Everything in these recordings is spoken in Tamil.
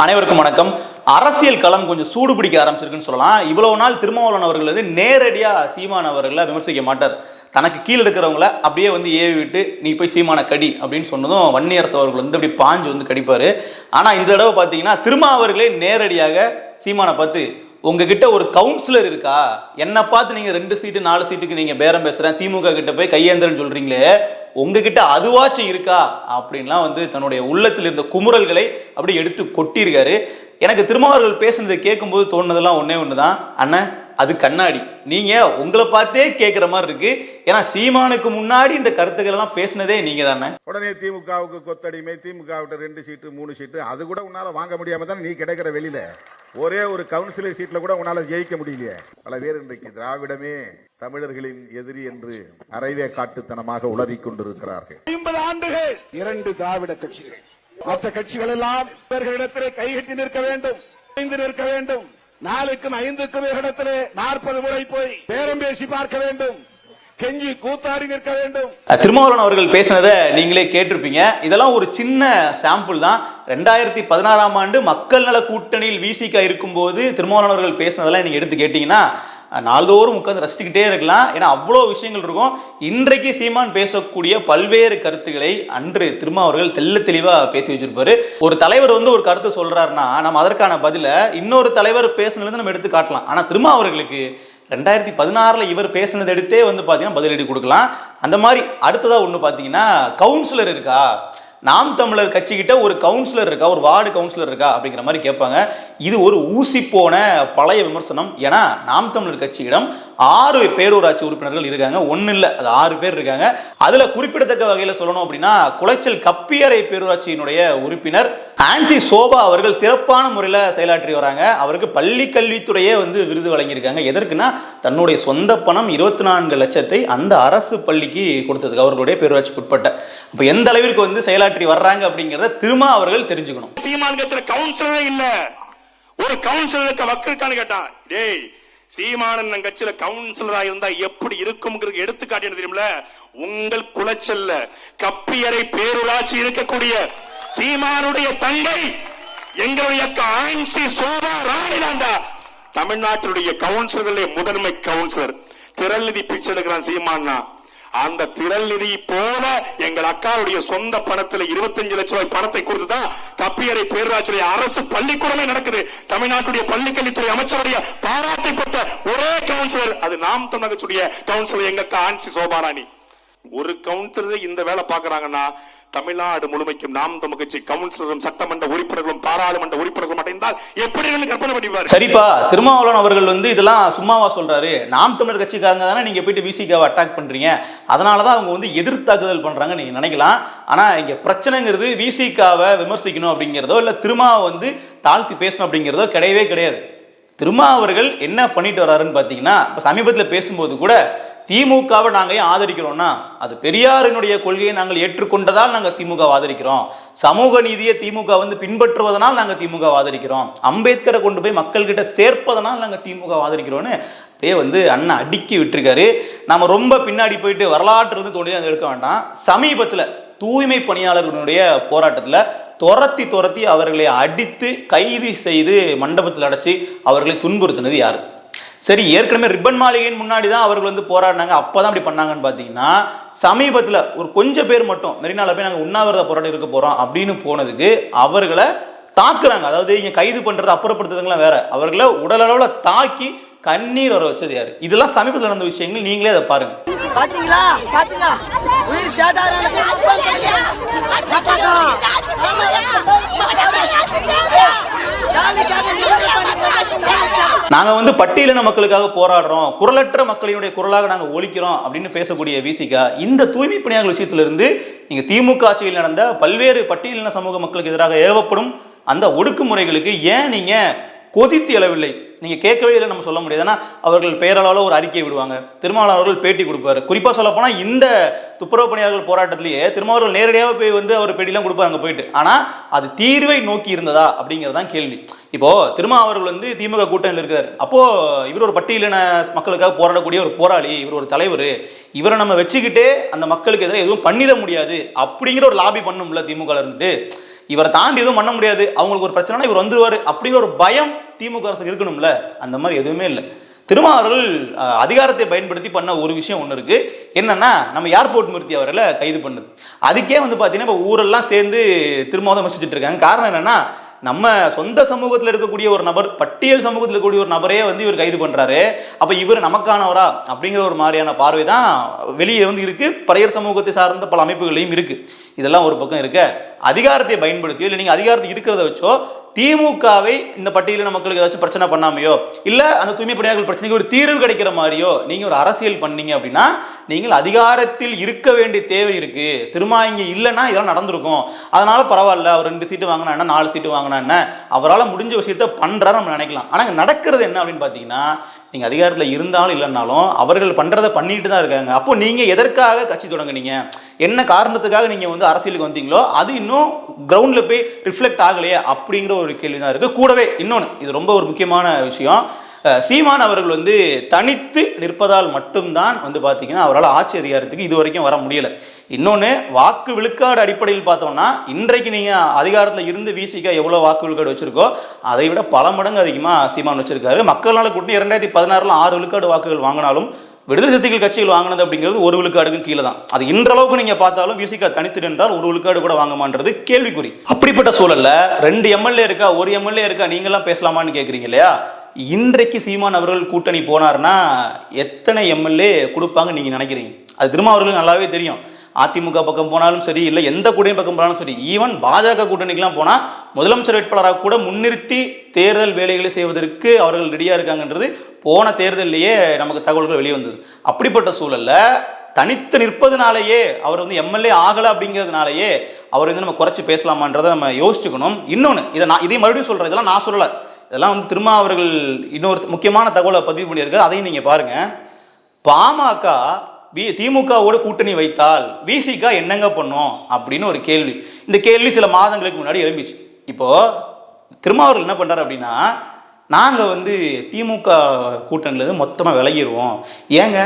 அனைவருக்கும் வணக்கம். அரசியல் களம் கொஞ்சம் சூடு பிடிக்க ஆரம்பிச்சிருக்குன்னு சொல்லலாம். இவ்வளவு நாள் திருமாவளவன் அவர்கள் வந்து நேரடியா சீமான் அவர்களை விமர்சிக்க மாட்டார். தனக்கு கீழே இருக்கிறவங்கள அப்படியே வந்து ஏவி விட்டு நீ போய் சீமான கடி அப்படின்னு சொன்னதும் வன்னியரசு அவர்கள் வந்து அப்படி பாஞ்சு வந்து கடிப்பாரு. ஆனா இந்த தடவை பார்த்தீங்கன்னா திருமாவர்களே நேரடியாக சீமானை பார்த்து உங்ககிட்ட ஒரு கவுன்சிலர் இருக்கா, என்னை பார்த்து நீங்க 2 சீட்டு 4 சீட்டுக்கு நீங்க பேரம் பேசுறேன், திமுக கிட்ட போய் கையேந்திரன்னு சொல்றீங்களே, உங்ககிட்ட அதுவாச்சும் இருக்கா அப்படின்லாம் வந்து தன்னுடைய உள்ளத்தில் இருந்த குமுறல்களை அப்படி எடுத்து கொட்டியிருக்காரு. எனக்கு திருமாவர்கள் பேசுனதை கேட்கும்போது தோணுனதெல்லாம் ஒன்னே ஒண்ணுதான், அண்ணன் அது கண்ணாடி, நீங்க உங்களை பார்த்தே கேட்கிற மாதிரி இருக்கு. ஏன்னா சீமானுக்கு முன்னாடி இந்த கருத்துக்கள் எல்லாம் பேசினதே நீங்க தானே. உடனே திமுகவுக்கு கொத்தடிமை, திமுக 2 சீட்டு 3 சீட்டு அது கூட உன்னால வாங்க முடியாம தான் நீ கிடைக்கிற வெளியில ஒரே ஒரு கவுன்சிலர் சீட்ல கூட உன்னால ஜெயிக்க முடியலையே. பல பேர் இன்றைக்கு திராவிடமே தமிழர்களின் எதிரி என்று அரைவே காட்டுத்தனமாக உளறிக் கொண்டிருக்கிறார்கள். 50 ஆண்டுகள் 2 திராவிட கட்சிகள், மற்ற கட்சிகள் எல்லாம் இவர்களிடத்திலே கைகட்டி நிற்க வேண்டும், நிற்க வேண்டும். 4க்கும் 5க்கும் இடத்திலே 40 முறை போய் பேரம் பேசி பார்க்க வேண்டும், கெஞ்சி கூத்தாடி நிற்க வேண்டும். திருமாவளவன் அவர்கள் பேசினதை நீங்களே கேட்டிருப்பீங்க. இதெல்லாம் ஒரு சின்ன சாம்பிள் தான். 2016ஆம் ஆண்டு மக்கள் நல கூட்டணியில் விசிக இருக்கும்போது திருமாவளவன் அவர்கள் பேசினதெல்லாம் நீங்க எடுத்து கேட்டீங்கன்னா நாள்தோறும் உட்காந்து ரசிச்சுக்கிட்டே இருக்கலாம். ஏன்னா அவ்வளோ விஷயங்கள் இருக்கும். இன்றைக்கு சீமான் பேசக்கூடிய பல்வேறு கருத்துக்களை அன்று திருமாவர்கள் தெல்ல தெளிவாக பேசி வச்சிருப்பாரு. ஒரு தலைவர் வந்து ஒரு கருத்து சொல்றாருன்னா நம்ம அதற்கான பதில இன்னொரு தலைவர் பேசுனது நம்ம எடுத்து காட்டலாம். ஆனால் திருமாவர்களுக்கு 2016 இவர் பேசினது எடுத்தே வந்து பார்த்தீங்கன்னா பதிலடி கொடுக்கலாம். அந்த மாதிரி அடுத்ததாக ஒன்று பார்த்தீங்கன்னா கவுன்சிலர் இருக்கா, நாம் தமிழர் கட்சிக்கிட்ட ஒரு கவுன்சிலர் இருக்கா, ஒரு வார்டு கவுன்சிலர் இருக்கா அப்படிங்கிற மாதிரி கேட்பாங்க. இது ஒரு ஊசி போன பழைய விமர்சனம். ஏன்னா நாம் தமிழர் கட்சியிடம் 6 பேரூராட்சி உறுப்பினர்கள் இருக்காங்க. ஒன்றும் இல்லை, அது 6 பேர் இருக்காங்க. அதில் குறிப்பிடத்தக்க வகையில் சொல்லணும் அப்படின்னா குளச்சல் கப்பியறை பேரூராட்சியினுடைய உறுப்பினர் ஆன்சி சோபா அவர்கள் சிறப்பான முறையில் செயலாற்றி வராங்க. அவருக்கு பள்ளி கல்வித்துறையே வந்து விருது வழங்கியிருக்காங்க. எதற்குன்னா தன்னுடைய சொந்த பணம் 24 லட்சத்தை அந்த அரசு பள்ளிக்கு கொடுத்ததுக்கு, அவர்களுடைய பேரூராட்சிக்கு உட்பட்ட. அப்போ எந்த அளவிற்கு வந்து செயலாற்றி வர்றாங்க அப்படிங்கிறத திரும்ப அவர்கள் தெரிஞ்சுக்கணும். சீமான் கட்சியில கவுன்சிலரே இல்ல, ஒரு கவுன்சிலருக்கு வக்கிருக்கான்னு கேட்டான். டேய், சீமானன் கட்சியில கவுன்சிலரா இருந்தா எப்படி இருக்கும் எடுத்துக்காட்டு தெரியுமில. உங்கள் குளச்சல்ல கப்பியறை பேரூராட்சி இருக்கக்கூடிய சீமானுடைய தங்கை எங்களுடைய ஆன்சி சோபா ராணிதாண்டா தமிழ்நாட்டினுடைய கவுன்சிலர்களே முதன்மை கவுன்சிலர். திரள் நிதி பிச்சை எடுக்கிறான் சீமானா. அந்த திரள் நிதி போல எங்கள் அக்காவுடைய சொந்த பணத்தில் 25 லட்சம் ரூபாய் பணத்தை கொடுத்துதான் கப்பியறை பேரூராட்சியுடைய அரசு பள்ளிக்கூடமே நடக்குது. தமிழ்நாட்டுடைய பள்ளிக்கல்வித்துறை அமைச்சருடைய பாராட்டை பெற்ற ஒரே கவுன்சிலர் அது நாம் தமிழகத்துடைய கவுன்சிலர் எங்க அக்கா ஆன்சி சோபாராணி. ஒரு கவுன்சிலர் இந்த வேலை பாக்குறாங்கன்னா தமிழ்நாடு முழுமைக்கும் நாம் தமிழ் கட்சி கவுன்சிலரும் சட்டமன்ற உறுப்பினர்களும் பாராளுமன்ற உறுப்பினர்களும் அடைந்தால் எப்படி கற்பனை பண்ணிப்பாரு. சரிப்பா, திருமாவளவன் அவர்கள் வந்து இதெல்லாம் சும்மாவா சொல்றாரு? நாம் தமிழர் கட்சிக்காரங்க தானே நீங்க போயிட்டு விசிகாவை அட்டாக் பண்றீங்க, அதனாலதான் அவங்க வந்து எதிர்த்தாக்குதல் பண்றாங்க நீங்க நினைக்கலாம். ஆனா இங்க பிரச்சனைங்கிறது விசிகாவை விமர்சிக்கணும் அப்படிங்கிறதோ இல்ல திருமாவை வந்து தாழ்த்தி பேசணும் அப்படிங்கிறதோ கிடையவே கிடையாது. திருமா அவர்கள் என்ன பண்ணிட்டு வர்றாருன்னு பாத்தீங்கன்னா இப்ப சமீபத்தில் பேசும்போது கூட திமுகவை நாங்கள் ஏன் ஆதரிக்கிறோம்னா அது பெரியாரினுடைய கொள்கையை நாங்கள் ஏற்றுக்கொண்டதால் நாங்கள் திமுக ஆதரிக்கிறோம், சமூக நீதியை திமுக வந்து பின்பற்றுவதனால் நாங்கள் திமுக ஆதரிக்கிறோம், அம்பேத்கரை கொண்டு போய் மக்கள்கிட்ட சேர்ப்பதனால் நாங்கள் திமுக ஆதரிக்கிறோன்னு அப்படியே வந்து அண்ணன் அடுக்கி விட்டுருக்காரு. நம்ம ரொம்ப பின்னாடி போயிட்டு வரலாற்றிலிருந்து தோண்டி அதை எடுக்க வேண்டாம். சமீபத்தில் தூய்மை பணியாளர்களுடைய போராட்டத்தில் துரத்தி அவர்களை அடித்து கைது செய்து மண்டபத்தில் அடைச்சி அவர்களை துன்புறுத்தினது யாரு? சரி, ஏற்கனவே ரிப்பன் மாளிகையின் முன்னாடி தான் அவர்கள் வந்து போராடினாங்க, அப்போதான் அப்படி பண்ணாங்கன்னு பார்த்தீங்கன்னா சமீபத்தில் ஒரு கொஞ்சம் பேர் மட்டும் மெரினால போய் நாங்கள் உண்ணாவிரத போராட்டம் இருக்க போகிறோம் அப்படின்னு போனதுக்கு அவர்களை தாக்குறாங்க. அதாவது இங்கே கைது பண்ணுறது அப்புறப்படுத்துறதுங்களாம் வேற, அவர்களை உடலளவில் தாக்கி கண்ணீர் வர வச்சது யாரு? இதெல்லாம் சமீபத்தில் நடந்த விஷயங்கள், நீங்களே அதை பாருங்க. பாத்தீங்களா பாத்தீங்களா உயிர் சேதாரம். நாங்க வந்து பட்டியலின மக்களுக்காக போராடுறோம், குரலற்ற மக்களினுடைய குரலாக நாங்க ஒலிக்கிறோம் அப்படின்னு பேசக்கூடிய விசிகா இந்த தூய்மை பணியாளர் விஷயத்துல இருந்து நீங்க திமுக ஆட்சியில் நடந்த பல்வேறு பட்டியலின சமூக மக்களுக்கு எதிராக ஏவப்படும் அந்த ஒடுக்குமுறைகளுக்கு ஏன் நீங்க கொதித்து எழவில்லை? நீங்க கேட்கவே இல்லை நம்ம சொல்ல முடியாது. ஏன்னா அவர்கள் பெயரளவில் ஒரு அறிக்கை விடுவாங்க, திருமாவளவன் அவர்கள் பேட்டி கொடுப்பாரு. குறிப்பா சொல்ல போனா இந்த துப்புரவு பணியாளர்கள் போராட்டத்திலேயே திருமாவளவன் நேரடியாக போய் வந்து அவர் பேட்டிலாம் கொடுப்பாரு அங்க போயிட்டு. ஆனா அது தீர்வை நோக்கி இருந்ததா அப்படிங்கறதான் கேள்வி. இப்போ திருமாவளவர்கள் வந்து திமுக கூட்டணியில் இருக்கிறார், அப்போ இவர் ஒரு பட்டியலின மக்களுக்காக போராடக்கூடிய ஒரு போராளி, இவர் ஒரு தலைவர், இவரை நம்ம வச்சுக்கிட்டே அந்த மக்களுக்கு எதிராக எதுவும் பண்ணிட முடியாது அப்படிங்கிற ஒரு லாபி பண்ணும்ல திமுக இருந்துட்டு. இவரை தாண்டி எதுவும் பண்ண முடியாது, அவங்களுக்கு ஒரு பிரச்சனைனா இவர் வந்துருவாரு அப்படிங்கிற ஒரு பயம் திமுக அரசுக்கு இருக்கணும்ல. அந்த மாதிரி எதுவுமே இல்லை. திருமாவர்கள் அதிகாரத்தை பயன்படுத்தி பண்ண ஒரு விஷயம் ஒன்று இருக்கு. என்னன்னா, நம்ம ஏர்போர்ட் மூர்த்தி அவர்களை கைது பண்ணுது. அதுக்கே வந்து பார்த்தீங்கன்னா இப்போ ஊரெல்லாம் சேர்ந்து திருமாவளவன் விமர்சிச்சுட்டு இருக்காங்க. காரணம் என்னன்னா, நம்ம சொந்த சமூகத்தில் இருக்கக்கூடிய ஒரு நபர், பட்டியல் சமூகத்தில் இருக்கக்கூடிய ஒரு நபரே வந்து இவர் கைது பண்றாரு. அப்ப இவர் நமக்கானவரா அப்படிங்கிற ஒரு மாதிரியான பார்வை தான் வெளியே வந்து இருக்கு. பறையர் சமூகத்தை சார்ந்த பல அமைப்புகளையும் இருக்கு. இதெல்லாம் ஒரு பக்கம் இருக்க, அதிகாரத்தை பயன்படுத்தியோ இல்லை நீங்க அதிகாரத்தை இருக்கிறத வச்சோ திமுகவை இந்த பட்டியலில் மக்களுக்கு ஏதாச்சும் பிரச்சனை பண்ணாமையோ இல்ல அந்த தூய்மை பணியாளர்கள் பிரச்சனைக்கு ஒரு தீர்வு கிடைக்கிற மாதிரியோ நீங்க ஒரு அரசியல் பண்ணீங்க அப்படின்னா நீங்கள் அதிகாரத்தில் இருக்க வேண்டிய தேவை இருக்கு. திரும்ப இங்க இல்லைன்னா இதெல்லாம் நடந்திருக்கும். அதனால பரவாயில்ல, அவர் 2 சீட்டு வாங்கினா என்ன, 4 சீட்டு வாங்கினா என்ன, அவரால் முடிஞ்ச விஷயத்த பண்றாரு நம்ம நினைக்கலாம். ஆனா நடக்கிறது என்ன அப்படின்னு பாத்தீங்கன்னா, நீங்க அதிகாரத்தில் இருந்தாலும் இல்லைன்னாலும் அவர்கள் பண்றதை பண்ணிட்டு தான் இருக்காங்க. அப்போ நீங்க எதற்காக கட்சி தொடங்குனீங்க, என்ன காரணத்துக்காக நீங்க வந்து அரசியலுக்கு வந்தீங்களோ அது இன்னும் கிரவுண்ட்ல போய் ரிஃப்ளெக்ட் ஆகலையே அப்படிங்கிற ஒரு கேள்வி தான் இருக்கு. கூடவே இன்னொன்று, இது ரொம்ப ஒரு முக்கியமான விஷயம், சீமான் அவர்கள் வந்து தனித்து நிற்பதால் மட்டும்தான் வந்து பார்த்தீங்கன்னா அவரால் ஆட்சி அதிகாரத்துக்கு இது வரைக்கும் வர முடியலை. இன்னொன்று, வாக்கு விழுக்காடு அடிப்படையில் பார்த்தோம்னா இன்றைக்கு நீங்கள் அதிகாரத்தில் இருந்து விசிக எவ்வளோ வாக்கு விழுக்காடு வச்சிருக்கோ அதை விட பல மடங்கு அதிகமாக சீமான் வச்சிருக்காரு. மக்கள் நல கூட்டணி 2016 6 விழுக்காடு வாக்குகள் வாங்கினாலும் விடுதலை சிறுத்தைகள் கட்சிகள் வாங்கினது அப்படிங்கிறது 1 விழுக்காடுக்கும் கீழே தான். அது இன்றளவுக்கு நீங்க பார்த்தாலும் விசிக தனித்து நின்றால் 1 விழுக்காடு கூட வாங்கமான்றது கேள்விக்குறி. அப்படிப்பட்ட சூழல்ல 2 எம்எல்ஏ இருக்கா, 1 எம்எல்ஏ இருக்கா, நீங்களாம் பேசலாமான்னு கேட்குறீங்க இல்லையா? இன்றைக்கு சீமான் அவர்கள் கூட்டணி போனார்னா எத்தனை எம்எல்ஏ கொடுப்பாங்க நீங்க நினைக்கிறீங்க? அது திரும்ப அவர்களுக்கு நல்லாவே தெரியும். அதிமுக பக்கம் போனாலும் சரி, இல்லை எந்த கூட்டணி பக்கம் போனாலும் சரி, ஈவன் பாஜக கூட்டணிக்கெல்லாம் போனால் முதலமைச்சர் வேட்பாளராக கூட முன்னிறுத்தி தேர்தல் வேலைகளை செய்வதற்கு அவர்கள் ரெடியாக இருக்காங்கன்றது போன தேர்தலிலேயே நமக்கு தகவல்கள் வெளியே வந்தது. அப்படிப்பட்ட சூழல்ல தனித்து நிற்பதுனாலேயே அவர் வந்து எம்எல்ஏ ஆகலை அப்படிங்கிறதுனாலேயே அவர் வந்து நம்ம குறைச்சி பேசலாமான்றதை நம்ம யோசிச்சுக்கணும். இன்னொன்று, இதை மறுபடியும் சொல்கிறேன், இதெல்லாம் நான் சொல்லலை, இதெல்லாம் வந்து திரும்ப அவர்கள் இன்னொரு முக்கியமான தகவலை பதிவு பண்ணியிருக்காரு. அதையும் நீங்கள் பாருங்க. பாமக திமுகவோட கூட்டணி வைத்தால் விசிக என்னங்க பண்ணும் அப்படின்னு ஒரு கேள்வி. இந்த கேள்வி சில மாதங்களுக்கு முன்னாடி எழும்பிச்சு. இப்போ திருமாவர்கள் என்ன பண்றாரு அப்படின்னா, நாங்க வந்து திமுக கூட்டணியில இருந்து மொத்தமா விலகிடுவோம், ஏங்க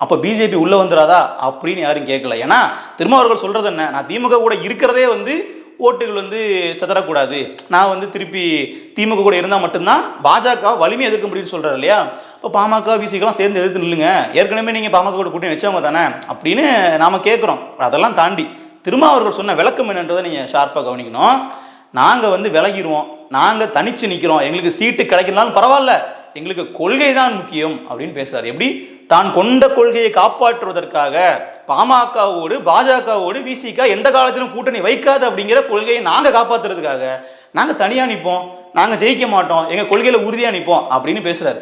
அப்ப பிஜேபி உள்ள வந்துடாதா அப்படின்னு யாரும் கேட்கல. ஏன்னா திருமாவர்கள் சொல்றது என்ன, நான் திமுக கூட இருக்கிறதே வந்து ஓட்டுகள் வந்து சிதறக்கூடாது, நான் வந்து திருப்பி திமுக கூட இருந்தால் மட்டும்தான் பாஜக வலிமை எதிர்க்க முடியும்னு சொல்றாரு இல்லையா? இப்போ பாமக விசிகெல்லாம் சேர்ந்து எதிர்த்து நில்லுங்க, ஏற்கனவே நீங்கள் பாமக கூட கூட்டணி வச்சவங்க தானே அப்படின்னு நாம கேட்குறோம். அதெல்லாம் தாண்டி திருமாவர்கள் சொன்ன விளக்கம் என்னன்றதை நீங்கள் ஷார்ப்பாக கவனிக்கணும். நாங்கள் வந்து விலகிடுவோம், நாங்கள் தனிச்சு நிற்கிறோம், எங்களுக்கு சீட்டு கிடைக்கலனாலும் பரவாயில்ல, எங்களுக்கு கொள்கை தான் முக்கியம் அப்படின்னு பேசுறாரு. எப்படி? தான் கொண்ட கொள்கையை காப்பாற்றுவதற்காக பாமகவோடு பாஜகவோடு விசிக எந்த காலத்திலும் கூட்டணி வைக்காது அப்படிங்கிற கொள்கையை நாங்கள் காப்பாற்றுறதுக்காக நாங்கள் தனியாக நிற்போம், நாங்கள் ஜெயிக்க மாட்டோம், எங்கள் கொள்கையில் உறுதியாக நிற்போம் அப்படின்னு பேசுகிறாரு.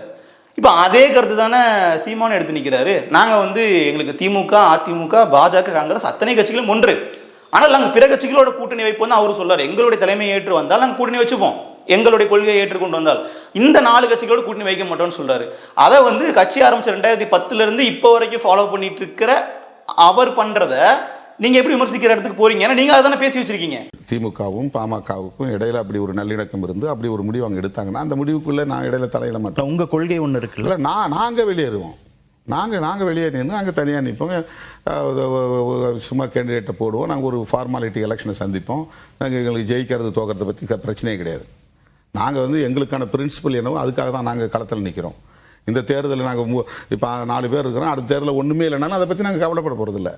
இப்போ அதே கருத்து தானே சீமான் எடுத்து நிற்கிறாரு. நாங்கள் வந்து எங்களுக்கு திமுக அதிமுக பாஜக காங்கிரஸ் அத்தனை கட்சிகளும் ஒன்று, ஆனால் நாங்கள் பிற கட்சிகளோட கூட்டணி வைப்போம் தான் அவர் சொல்றாரு. எங்களுடைய தலைமை ஏற்று வந்தால் நாங்கள் கூட்டணி வச்சுப்போம், எங்களுடைய கொள்கையை ஏற்றுக்கொண்டு வந்தால் இந்த 4 கட்சிகளோட கூட்டணி வைக்க மாட்டோம்னு சொல்றாரு. அதை வந்து கட்சி ஆரம்பிச்ச 2010 இருந்து இப்போ வரைக்கும் ஃபாலோ பண்ணிட்டு இருக்கிற அவர் பண்றத நீங்க எப்படி விமர்சிக்கிற இடத்துக்கு போறீங்க? ஏன்னா நீங்க அதானே பேசி வச்சிருக்கீங்க. திமுகவும் பாமகவுக்கும் இடையில அப்படி ஒரு நல்லிணக்கம் இருந்து அப்படி ஒரு முடிவு அவங்க எடுத்தாங்கன்னா அந்த முடிவுக்குள்ள நான் இடையில தலையிட மாட்டோம். உங்க கொள்கை ஒன்று இருக்குல்ல, நாங்க வெளியேறுவோம், நாங்கள் வெளியே நின்று நாங்கள் தனியாக நிற்போம், சும்மா கேண்டிடேட்டை போடுவோம், நாங்கள் ஒரு ஃபார்மாலிட்டி எலெக்ஷனை சந்திப்போம், நாங்கள் எங்களுக்கு ஜெயிக்கிறது தோக்கிறத பற்றி பிரச்சனையே கிடையாது. நாங்கள் வந்து எங்களுக்கான பிரின்சிபல் என்னவோ அதுக்காக தான் நாங்கள் களத்தில் நிற்கிறோம். இந்த தேர்தலில் நாங்கள் இப்போ 4 பேர் இருக்கிறோம், அடுத்த தேர்தலில் ஒன்றுமே இல்லைனாலும் அதை பற்றி நாங்கள் கவலைப்பட போகிறதில்ல.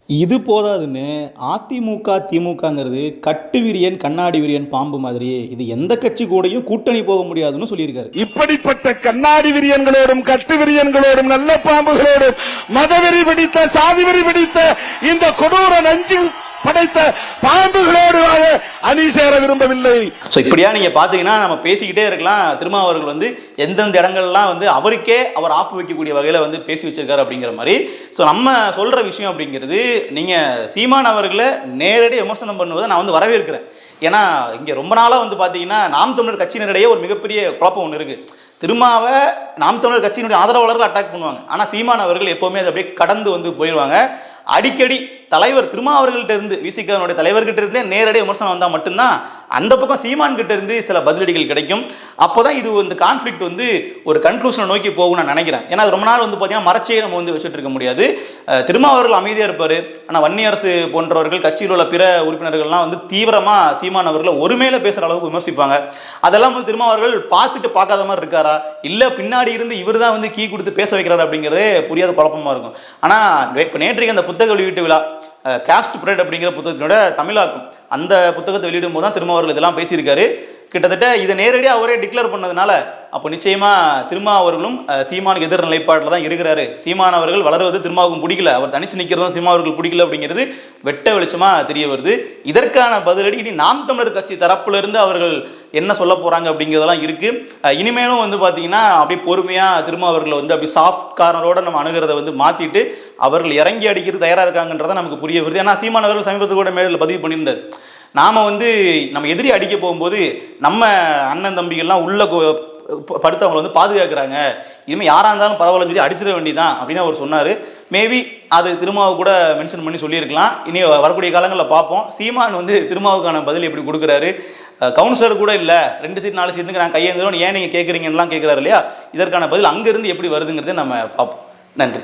இது போதாதுன்னு அதிமுக திமுகங்கிறது கட்டு விரியன் கண்ணாடி விரியன் பாம்பு மாதிரியே, இது எந்த கட்சி கூடயும் கூட்டணி போக முடியாதுன்னு சொல்லியிருக்காரு. இப்படிப்பட்ட கண்ணாடி விரியன்களோடும் கட்டு விரியன்களோடும் நல்ல பாம்புகளோடும் மதவெறி பிடித்த சாதி வெறி பிடித்த இந்த கொடூர நஞ்சு படைத்த பாம்புகளோடு அணி சேர விரும்பவில்லை. இப்படியா நீங்க பாத்தீங்கன்னா நம்ம பேசிக்கிட்டே இருக்கலாம். திரும்ப அவர்கள் வந்து எந்தெந்த இடங்கள்லாம் வந்து அவருக்கே அவர் ஆப்பு வைக்கக்கூடிய வகையில வந்து பேசி வச்சிருக்காரு அப்படிங்கிற மாதிரி. ஸோ நம்ம சொல்ற விஷயம் அப்படிங்கிறது, நீங்க சீமான் அவர்களை நேரடி விமர்சனம் பண்ணுவதை நான் வந்து வரவேற்கிறேன். ஏன்னா இங்க ரொம்ப நாளா வந்து பாத்தீங்கன்னா நாம் தமிழர் கட்சியினரிடையே ஒரு மிகப்பெரிய குழப்பம் ஒன்று இருக்கு. திருமாவை நாம் தமிழர் கட்சியினுடைய ஆதரவாளர்கள் அட்டாக் பண்ணுவாங்க, ஆனா சீமான் அவர்கள் எப்பவுமே அதை அப்படியே கடந்து வந்து போயிடுவாங்க. அடிக்கடி தலைவர் திருமாவர்கள்ட்ட இருந்து விசிகனுடைய தலைவர்கிட்ட இருந்தே நேரடி விமர்சனம் வந்தால் மட்டும்தான் அந்த பக்கம் சீமான் கிட்ட இருந்து சில பதிலடிகள் கிடைக்கும். அப்போதான் இது இந்த கான்ஃப்ளிக்ட் வந்து ஒரு கன்க்ளூஷனை நோக்கி போகும் நான் நினைக்கிறேன். ஏன்னா ரொம்ப நாள் வந்து பார்த்தீங்கன்னா மறைச்சியே நம்ம வந்து வச்சுட்டு இருக்க முடியாது. திருமாவர்கள் அமைதியாக இருப்பார். ஆனால் வன்னியரசு போன்றவர்கள் கட்சியில் உள்ள பிற உறுப்பினர்கள்லாம் வந்து தீவிரமாக சீமான் அவர்களை ஒருமையில பேசுகிற அளவுக்கு விமர்சிப்பாங்க. அதெல்லாம் வந்து திருமாவர்கள் பார்த்துட்டு பார்க்காத மாதிரி இருக்காரா, இல்லை பின்னாடி இருந்து இவர் தான் வந்து கீ கொடுத்து பேச வைக்கிறாரு அப்படிங்கிறதே புரியாத குழப்பமாக இருக்கும். ஆனால் இப்போ நேற்றைக்கு அந்த புத்தக வெளியீட்டு விழா காஸ்ட் பிரேட் அப்படிங்கிற புத்தகத்தினோட தமிழாக்கும் அந்த புத்தகத்தை வெளியிடும் போது தான் திருமாவர்கள் இதெல்லாம் பேசியிருக்காரு. கிட்டத்தட்ட இதை நேரடியாக அவரே டிக்ளேர் பண்ணதுனால அப்போ நிச்சயமா திருமாவர்களும் சீமானுக்கு எதிர் நிலைப்பாட்டில் தான் இருக்கிறாரு. சீமான் அவர்கள் வளருவது திருமாவுக்கும் பிடிக்கல, அவர் தனிச்சு நிற்கிறதும் சீமாவர்கள் பிடிக்கல அப்படிங்கிறது வெட்ட வெளிச்சமா தெரிய வருது. இதற்கான பதிலடி இனி நாம் தமிழர் கட்சி தரப்புல இருந்து அவர்கள் என்ன சொல்ல போறாங்க அப்படிங்கிறதெல்லாம் இருக்கு. இனிமேலும் வந்து பார்த்தீங்கன்னா அப்படியே பொறுமையா திருமாவர்களை வந்து அப்படி சாஃப்ட் கார்னரோட நம்ம அணுகிறத வந்து மாத்திட்டு அவர்கள் இறங்கி அடிக்கிறது தயாரா இருக்காங்கன்றதை நமக்கு புரிய வருது. ஏன்னா சீமான் அவர்கள் சமீபத்தில் கூட மேடையில் பதிவு பண்ணியிருந்தார், நாம வந்து நம்ம எதிரி அடிக்க போகும்போது நம்ம அண்ணன் தம்பிகள்லாம் உள்ள படுத்து அவங்களை வந்து பாதுகாக்கிறாங்க, இனிமேல் யாராக இருந்தாலும் பரவாயில்லன்னு சொல்லி அடிச்சிட வேண்டியதான் அப்படின்னு அவர் சொன்னார். மேபி அது திருமாவை கூட மென்ஷன் பண்ணி சொல்லியிருக்கலாம். இனி வரக்கூடிய காலங்களில் பார்ப்போம் சீமான் வந்து திருமாவுக்கான பதில் எப்படி கொடுக்குறாரு. கவுன்சிலர் கூட இல்லை, 2 சீட் 4 சீட்டுக்கு நான் கையேந்திரோன்னு ஏன் நீங்கள் கேட்குறீங்கலாம் கேட்குறாரு இல்லையா, இதற்கான பதில் அங்கேருந்து எப்படி வருதுங்கிறத நம்ம பார்ப்போம். நன்றி.